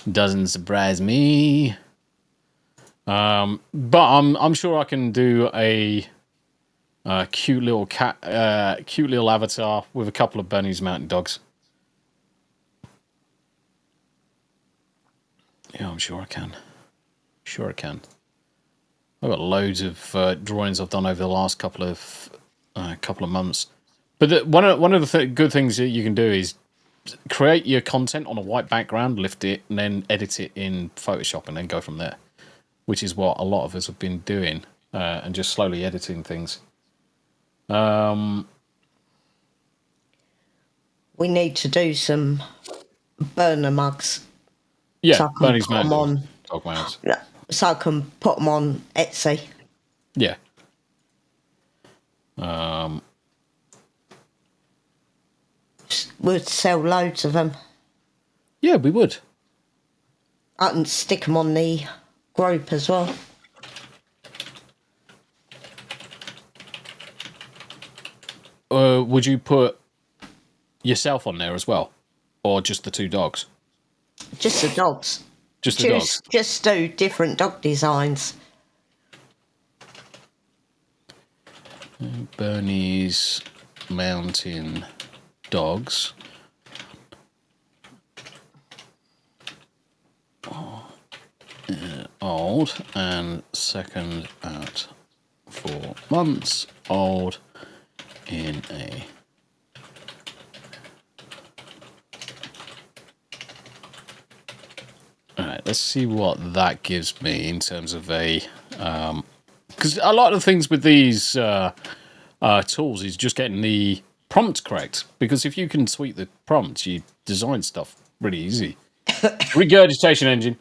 Doesn't surprise me. But I'm sure I can do a cute little avatar with a couple of Bernese Mountain Dogs. Yeah, I'm sure I can. I've got loads of drawings I've done over the last couple of months. But one of the good things that you can do is create your content on a white background, lift it, and then edit it in Photoshop, and then go from there. Which is what a lot of us have been doing, and just slowly editing things. We need to do some burner mugs. Yeah, so Bernie's on. So I can put them on Etsy. Yeah. We'd sell loads of them. Yeah, we would. I can stick them on the group as well. Would you put yourself on there as well? Or just the two dogs? Just the dogs. Just the dogs? Just do different dog designs. Bernese Mountain Dogs. Old and second at 4 months old in a Alright, let's see what that gives me in terms of a because a lot of things with these tools is just getting the prompt correct, because if you can tweak the prompt, you design stuff really easy. Regurgitation engine.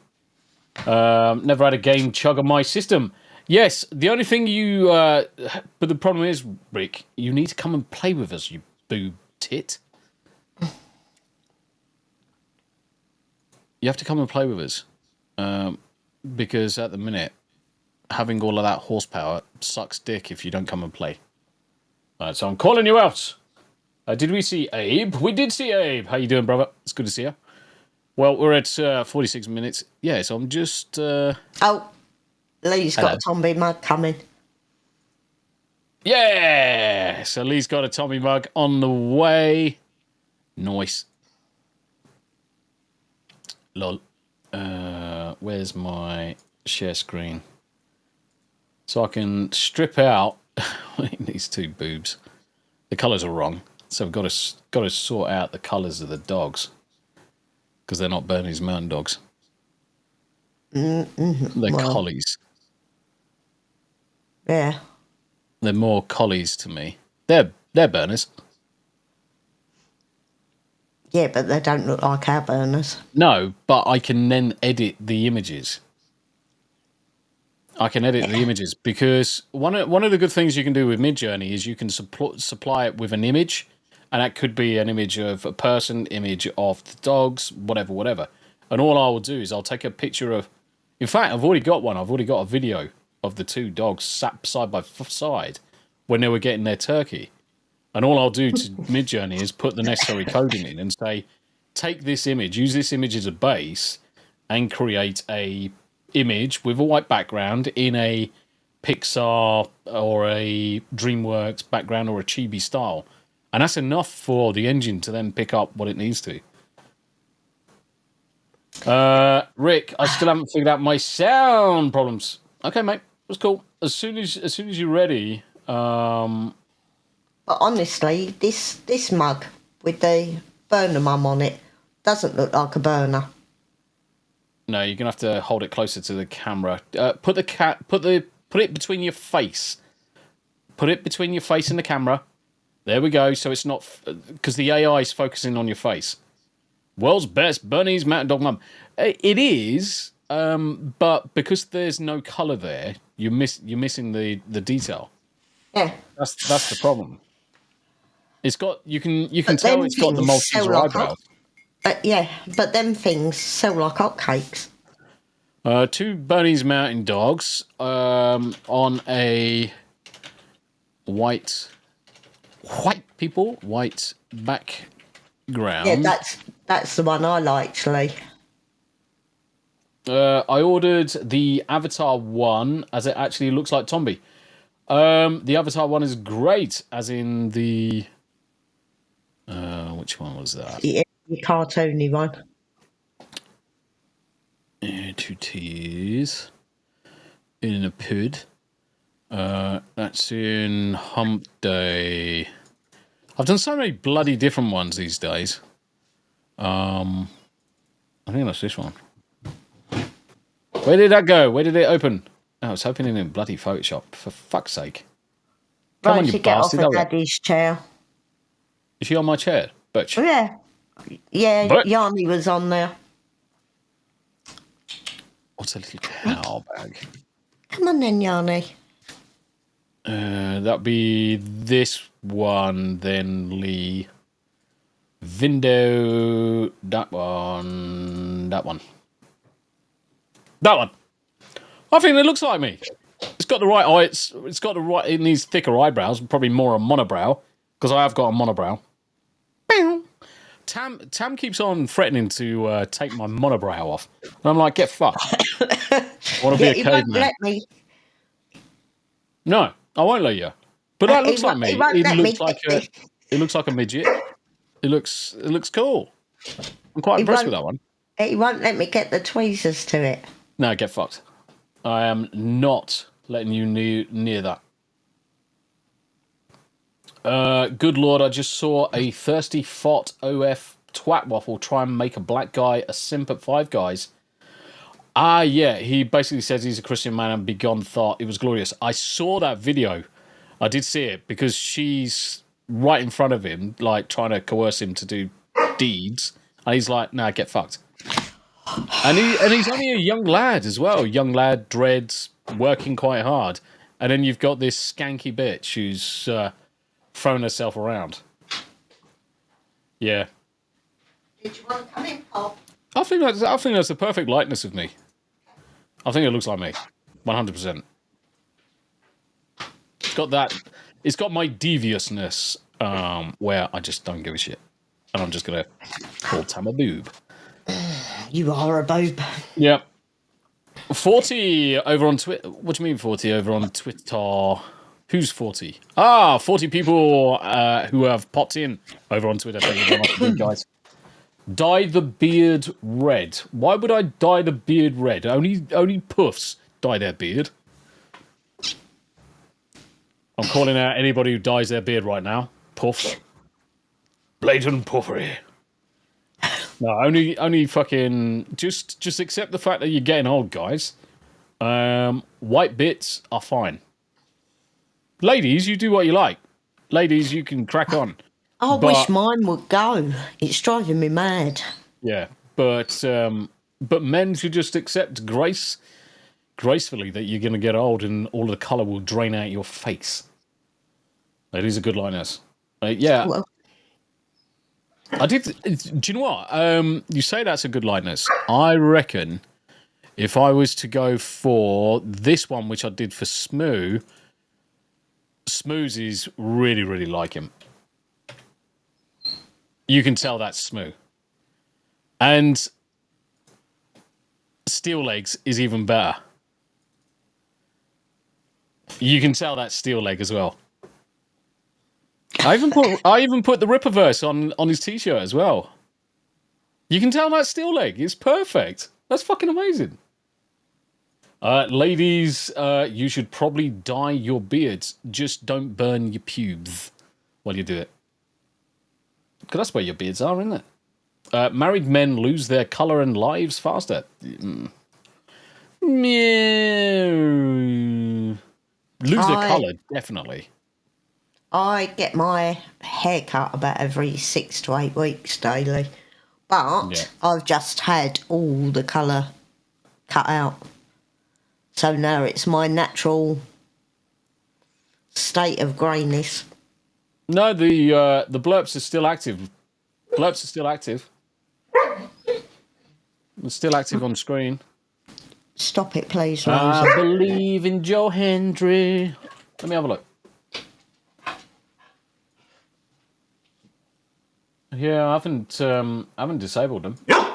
Never had a game chug on my system. Yes, the only thing you... but the problem is, Rick, you need to come and play with us, you boob tit. You have to come and play with us. Because at the minute, having all of that horsepower sucks dick if you don't come and play. So I'm calling you out. Did we see Abe? We did see Abe. How you doing, brother? It's good to see you. Well, we're at 46 minutes. Yeah, so I'm just... Oh, Lee's got a Tombi mug coming. Yeah! So Lee's got a Tombi mug on the way. Nice. Lol. Where's my share screen? So I can strip out these two boobs. The colours are wrong, so we've got to sort out the colours of the dogs because they're not Bernese Mountain Dogs. They're collies. Yeah. They're more collies to me. They're Berners. Yeah, but they don't look like our Berners. No, but I can then edit the images. I can edit the images because one of the good things you can do with Midjourney is you can supply it with an image, and that could be an image of a person, image of the dogs, whatever. And all I will do is I'll take a picture of... In fact, I've already got one. I've already got a video of the two dogs sat side by side when they were getting their turkey. And all I'll do to Midjourney is put the necessary coding in and say, take this image, use this image as a base, and create a image with a white background in a Pixar or a DreamWorks background or a chibi style. And that's enough for the engine to then pick up what it needs to. Rick, I still haven't figured out my sound problems. Okay, mate, that's cool. As soon as you're ready. But honestly, this mug with the burner mum on it doesn't look like a burner. No, you're gonna have to hold it closer to the camera. Put it between your face. Put it between your face and the camera. There we go. So it's not because the AI is focusing on your face. World's best Bernese Mountain Dog mum. It is, but because there's no colour there, you're missing the detail. Yeah, that's the problem. It's got you can tell it's got the Maltese eyebrows. Yeah, but them things sell like hotcakes. Two Bernese Mountain Dogs on a white background. Yeah, that's the one I like, actually. I ordered the Avatar one as it actually looks like Tombi. The Avatar one is great, as in the which one was that? The cartoony one. Two T's in a pud. That's in Hump Day. I've done so many bloody different ones these days. I think that's this one. Where did that go? Where did it open? Oh, it's opening in bloody Photoshop. For fuck's sake. Come on, you get off bastard. of Daddy's chair. Is she on my chair? Butch? Yeah. Yeah, But- Yanni was on there. What's a little cow bag? Come on then, Yanni. That'd be this one, then Lee. Vindo, that one. I think it looks like me. It's got the right eye. It's got the right. It needs thicker eyebrows, probably more a monobrow, because I have got a monobrow. Tam keeps on threatening to take my monobrow off, and I'm like, get fucked. I want to be a He won't caveman. let me. No, I won't let you. But that looks like me. He won't let me. It looks like a midget. It looks cool. I'm quite impressed with that one. He won't let me get the tweezers to it. No, get fucked. I am not letting you near that. Good lord, I just saw a thirsty fot OF twat waffle try and make a black guy a simp at Five Guys. Yeah, he basically says he's a Christian man and begone thought. It was glorious. I saw that video. I did see it because she's right in front of him, like trying to coerce him to do deeds. And he's like, nah, get fucked. And he's only a young lad as well. Young lad, dreads, working quite hard. And then you've got this skanky bitch who's thrown herself around. Yeah. Did you want to come in, Pop? I think that's the perfect likeness of me. I think it looks like me. 100%. It's got my deviousness, where I just don't give a shit. And I'm just gonna call Tam a boob. You are a boob. Yeah. 40 over on Twitter. What do you mean 40 over on Twitter? Who's 40? 40 people who have popped in over on Twitter. Thank you very much, good guys. Dye the beard red. Why would I dye the beard red? Only puffs dye their beard. I'm calling out anybody who dyes their beard right now. Puffs. Blatant puffery. No, only fucking just accept the fact that you're getting old, guys. White bits are fine. Ladies, you do what you like. Ladies, you can crack on. I wish mine would go. It's driving me mad. Yeah, but men should just accept gracefully that you're going to get old and all the colour will drain out your face. It is a good likeness. Yeah. Well, I did. Do you know what? You say that's a good likeness. I reckon if I was to go for this one, which I did for Smoo, Smoo's is really, really like him. You can tell that's Smoo. And Steel Legs is even better. You can tell that's Steel Leg as well. I even put the Ripperverse on his t-shirt as well. You can tell that's Steel Leg. It's perfect. That's fucking amazing. Ladies, you should probably dye your beards. Just don't burn your pubes while you do it. Because that's where your beards are, isn't it? Married men lose their colour and lives faster. Lose their colour, definitely. I get my hair cut about every 6 to 8 weeks daily. But I've just had all the colour cut out. So now it's my natural state of greyness. No, the blurps are still active. Blurps are still active. They're still active on screen. Stop it, please, Rosa. I believe in Joe Hendry. Let me have a look. Yeah, I haven't disabled them. Ugh.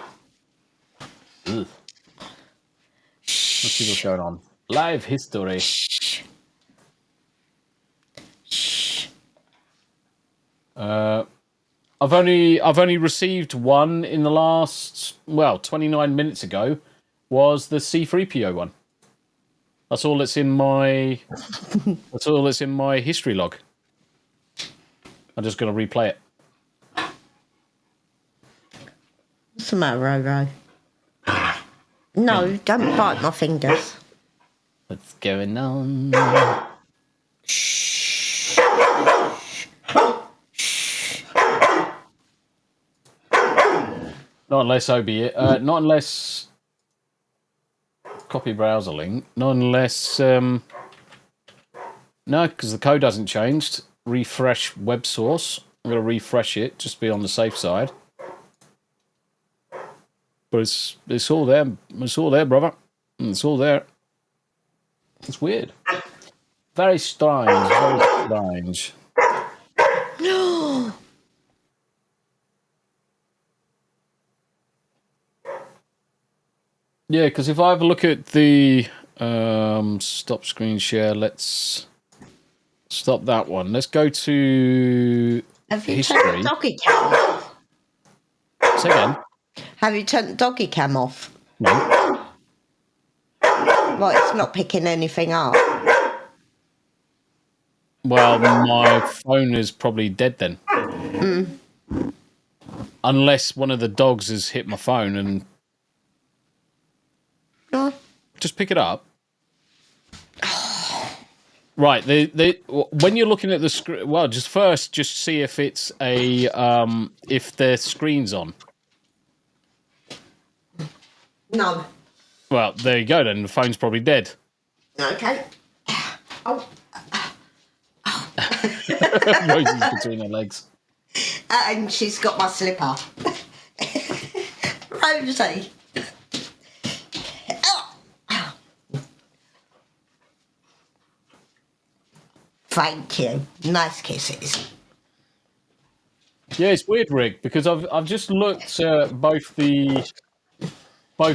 Let's see what's going on. Live history. Shh. I've only received one in the last 29 minutes ago. Was the C3PO one? That's all that's in my. That's all that's in my history log. I'm just gonna replay it. What's the matter, Roro? No, don't bite my fingers. What's going on? Shh. Not unless not unless copy browser link. Not unless no, because the code hasn't changed. Refresh web source. I'm gonna refresh it just to be on the safe side. But it's all there. It's all there, brother. It's all there. It's weird. Very strange. Very strange. Yeah, because if I have a look at the stop screen share, let's stop that one. Let's go to Have you history. turned the doggy cam off? Say again. Have you turned the doggy cam off? No. Right, it's not picking anything up. Well, my phone is probably dead then. Unless one of the dogs has hit my phone and No. just pick it up. Right, when you're looking at the screen, well, just see if it's a if their screen's on. No. Well, there you go then. The phone's probably dead. Okay. Oh. Rosie's between her legs. And she's got my slipper. Rosie. Oh. Thank you. Nice kisses. Yeah, it's weird, Rick, because I've just looked at both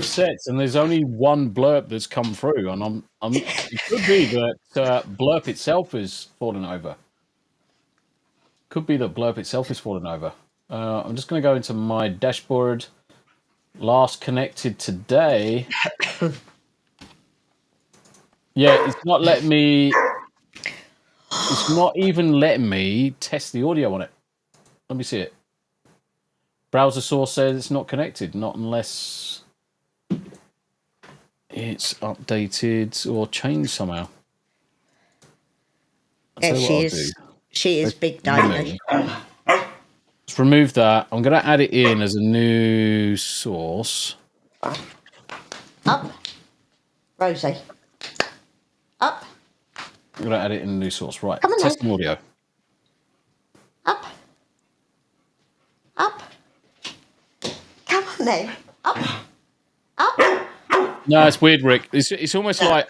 sets, and there's only one blurb that's come through, and it could be that blurb itself is falling over. Could be that blurb itself is falling over. I'm just going to go into my dashboard. Last connected today. Yeah, it's not letting me. It's not even letting me test the audio on it. Let me see it. Browser source says it's not connected, not unless it's updated or changed somehow. Yeah, she is big daily. Let's remove that. I'm going to add it in as a new source. Up. Rosie. Up. I'm going to add it in a new source. Right. Come on Testing audio. Up. Up. Come on then. Up. Up. No, it's weird, Rick. It's almost like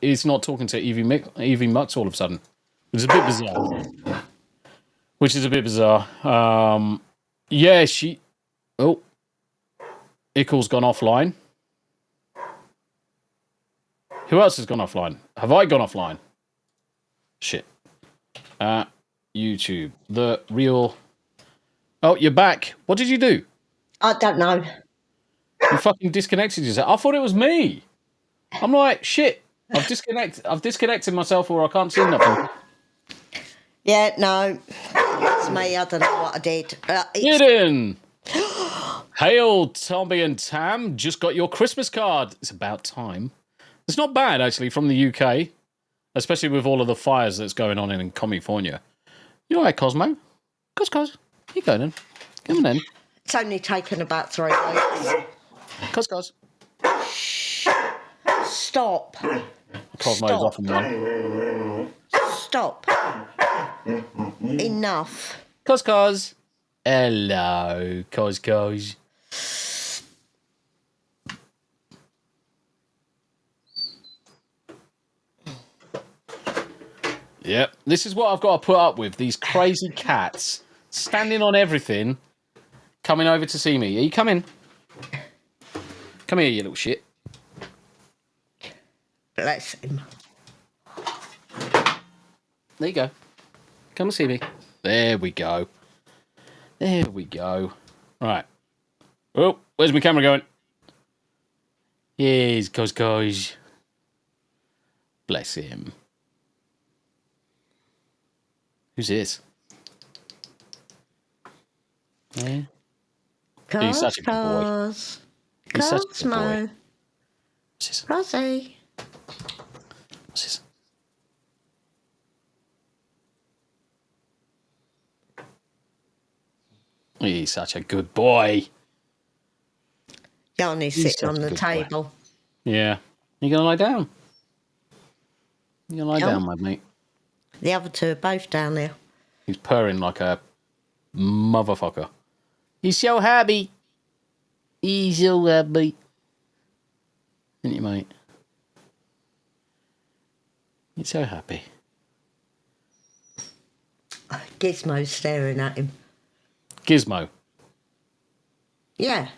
it's not talking to Evie Mux all of a sudden. Which is a bit bizarre. Yeah, she... Oh. Ickle's gone offline. Who else has gone offline? Have I gone offline? Shit. YouTube. The real... Oh, you're back. What did you do? I don't know. You fucking disconnected yourself. I thought it was me. I'm like, shit. I've disconnected myself, or I can't see nothing. Yeah, no. It's me. I don't know what I did. Hidden. Hail, Tombi and Tam. Just got your Christmas card. It's about time. It's not bad, actually, from the UK. Especially with all of the fires that's going on in California. You all right, Cosmo? Cos. You go then. Come on then. It's only taken about 3 weeks. Cos. Stop. Cosmo's off on one. Stop. Enough. Cos. Hello, Cos. Yep, this is what I've got to put up with. These crazy cats standing on everything, coming over to see me. Are you coming? Come here, you little shit. Bless him. There you go. Come and see me. There we go. Right. Oh, where's my camera going? Here's Cos. Bless him. Who's this? Yeah. He's such a good boy. He's such a good boy. What's this? Rosie. What's this? He's such a good boy. Yanni's sitting on the table. Boy. Yeah. You gonna lie down? You gonna lie down, my mate? The other two are both down there. He's purring like a motherfucker. He's so happy. He's so happy. Isn't he, mate? He's so happy. Gizmo's staring at him. Gizmo. Yeah.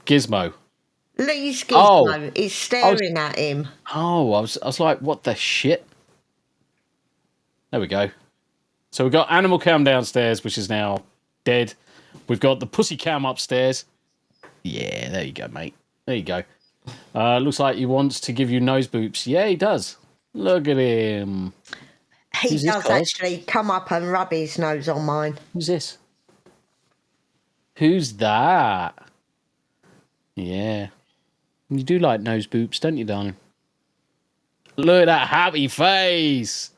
Gizmo. Lee's Gizmo is staring at him. Oh, I was like, what the shit? There we go. So we've got Animal Cam downstairs, which is now dead. We've got the Pussy Cam upstairs. Yeah, there you go, mate. There you go. Looks like he wants to give you nose boops. Yeah, he does. Look at him. He does actually come up and rub his nose on mine. Who's this? Who's that? Yeah. You do like nose boops, don't you, darling? Look at that happy face.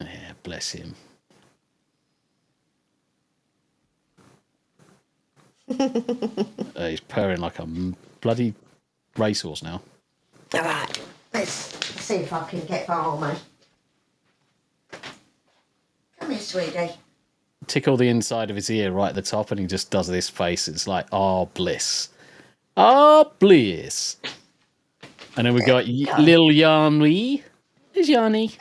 Yeah, bless him. He's purring like a bloody racehorse now. All right, let's see if I can get Barmy. Come here, sweetie. Tickle the inside of his ear right at the top, and he just does this face. It's like, oh, bliss. Oh, bliss. And then we got little Yanni. There's Yanni.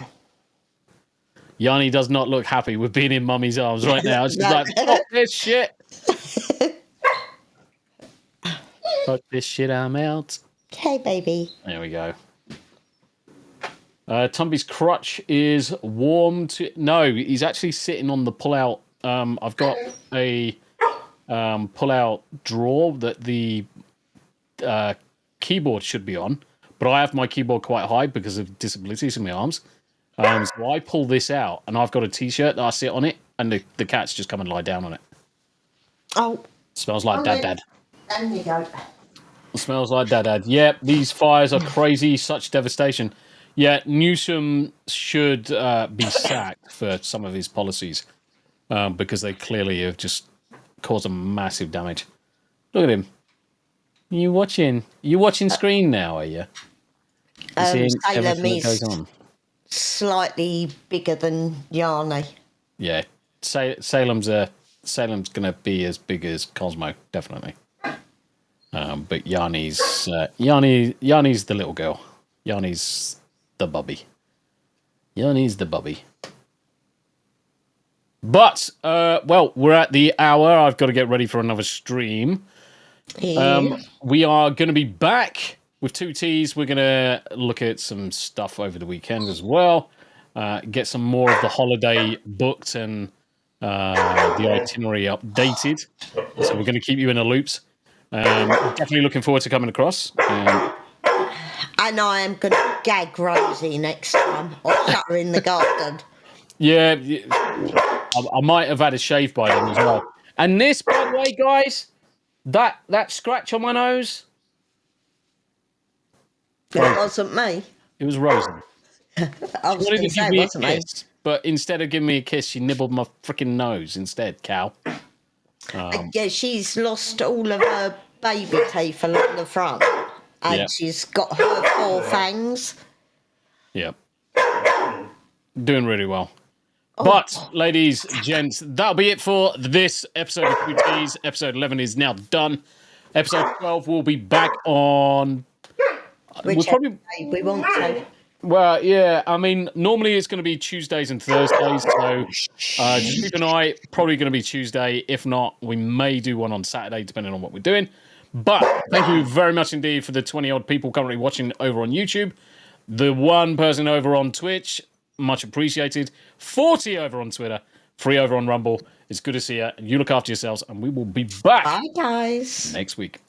Yanni does not look happy with being in Mummy's arms right now. She's like, fuck this shit. Fuck this shit, I'm out. Okay, baby. There we go. Tombi's crutch is warm to... No, he's actually sitting on the pull-out. I've got a pull-out drawer that the keyboard should be on, but I have my keyboard quite high because of disabilities in my arms. So I pull this out, and I've got a T-shirt that I sit on it, and the cats just come and lie down on it. Oh. Smells like Dad. There you go. Smells like Dad. Yep, these fires are crazy. Such devastation. Yeah, Newsom should be sacked for some of his policies because they clearly have just caused a massive damage. Look at him. You watching screen now, are you? Salem everything that goes is on. slightly bigger than Yanni. Yeah, Salem's gonna be as big as Cosmo, definitely. But Yanni's the little girl. Yanni's the bubby. But well, we're at the hour. I've got to get ready for another stream. Yeah. We are going to be back with 2 T's. We're going to look at some stuff over the weekend as well. Get some more of the holiday booked and the itinerary updated. So we're going to keep you in the loops. Definitely looking forward to coming across. And I am going to gag Rosie next time or shut her in the garden. Yeah, I might have had a shave by then as well. And this, by the way, guys, that scratch on my nose. It wasn't me. It was Rosie. I was going to say it wasn't me. But instead of giving me a kiss, she nibbled my freaking nose instead, cow. Yeah, she's lost all of her baby teeth along the front. And she's got her 4 fangs. Yep. Doing really well. But, ladies, gents, that'll be it for this episode of 2 T's. Episode 11 is now done. Episode 12 will be back on... We won't say. Well, yeah, I mean, normally it's going to be Tuesdays and Thursdays, so just keep an eye. Probably going to be Tuesday. If not, we may do one on Saturday, depending on what we're doing. But thank you very much indeed for the 20-odd people currently watching over on YouTube. The 1 person over on Twitch, much appreciated. 40 over on Twitter, 3 over on Rumble. It's good to see you. You look after yourselves, and we will be back Bye, guys. next week.